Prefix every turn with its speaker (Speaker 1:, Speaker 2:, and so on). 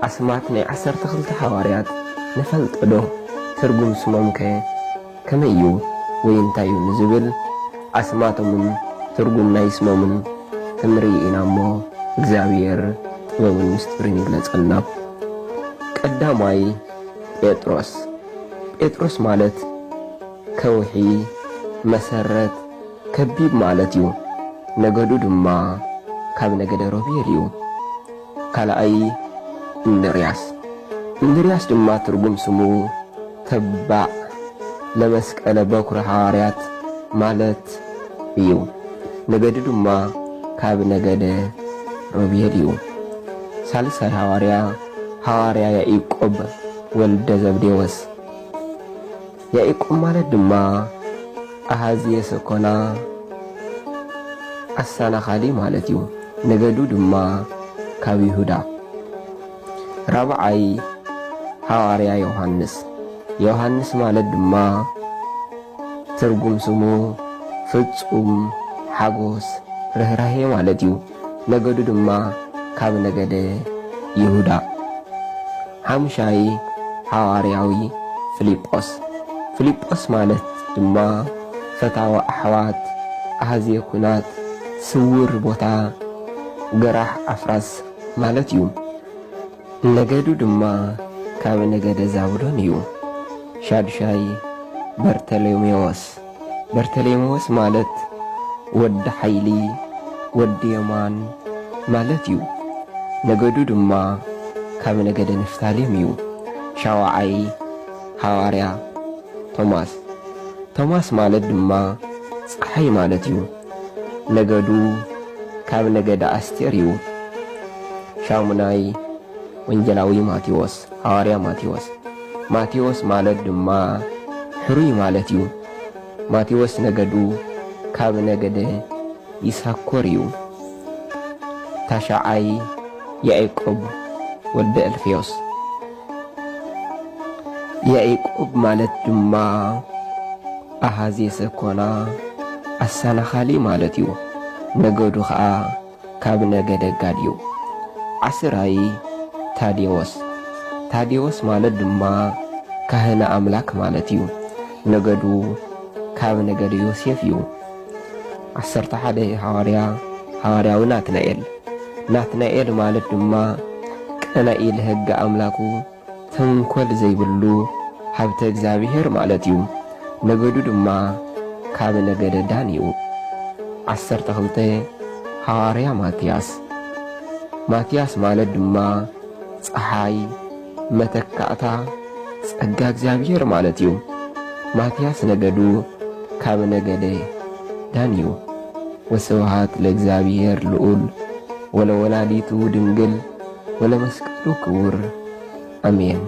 Speaker 1: أسمات ناي 12 حواريات نفلط له ترجم سمومك كما يو وينتايو نزبل أسماتهم ترجم ناي سمومن تمري إنامو እግዚአብሔር ጥበብን ምስጢርን ይግለጽልና። ቀዳማይ ጴጥሮስ ማለት ከውሒ መሰረት ከቢብ ማለት እዩ። ነገዱ ድማ ካብ ነገደ ሮቤል እዩ። ካልኣይ እንድርያስ ድማ ትርጉም ስሙ ተባዕ ለመስቀለ በኩረ ሐዋርያት ማለት እዩ። ነገዱ ድማ ካብ ነገደ ሮቤል እዩ። ሳልሳይ ሐዋርያ ያዕቆብ ወልደ ዘብዴዎስ። ያዕቆብ ማለት ድማ አሃዝየ ሰኮና አሳናኻሊ ማለት እዩ። ነገዱ ድማ ካብ ይሁዳ። ራብዓይ ሐዋርያ ዮሐንስ ማለት ድማ ትርጉም ስሙ ፍጹም ሓጎስ ርህራሄ ማለት እዩ። ነገዱ ድማ ካብ ነገደ ይሁዳ። ሓሙሻይ ሐዋርያዊ ፊልጶስ ማለት ድማ ፈታዊ ኣሕዋት ኣሃዝየ ኩናት ስውር ቦታ ገራሕ ኣፍራስ ማለት እዩ። ነገዱ ድማ ካብ ነገደ ዛብሎን እዩ። ሻድሻይ በርተሎሜዎስ ማለት ወዲ ሓይሊ ወዲ የማን ማለት እዩ። ነገዱ ድማ ካብ ነገደ ንፍታሌም እዩ። ሻውዓይ ሐዋርያ ቶማስ ማለት ድማ ፀሓይ ማለት እዩ። ነገዱ ካብ ነገደ አስቴር እዩ። ሻሙናይ ወንጌላዊ ሐዋርያ ማቴዎስ ማለት ድማ ሕሩይ ማለት እዩ። ማቴዎስ ነገዱ ካብ ነገደ ይሳኮር እዩ። ታሻዓይ ያዕቆብ ወልደ እልፍዮስ። ያዕቆብ ማለት ድማ አሃዝየ ሰኮና አሳናኻሊ ማለት እዩ። ነገዱ ከዓ ካብ ነገደ ጋድ እዩ። ዓስራይ ታዴዎስ ማለት ድማ ካህነ አምላክ ማለት እዩ። ነገዱ ካብ ነገደ ዮሴፍ እዩ። 11 ሐዋርያዊ ናትናኤል ማለት ድማ ቀናኢ ለሕጊ አምላኩ ተንኰል ዘይብሉ ሃብተ እግዚአብሔር ማለት እዩ። ነገዱ ድማ ካብ ነገደ ዳን እዩ። 12 ሐዋርያ ማትያስ ማለት ድማ ፀሓይ መተካእታ ጸጋ እግዚአብሔር ማለት እዩ። ማትያስ ነገዱ ካብ ነገደ ዳን እዩ። ወስብሐት ለእግዚአብሔር ልዑል ወለወላዲቱ ድንግል ወለመስቀሉ ክቡር አሜን።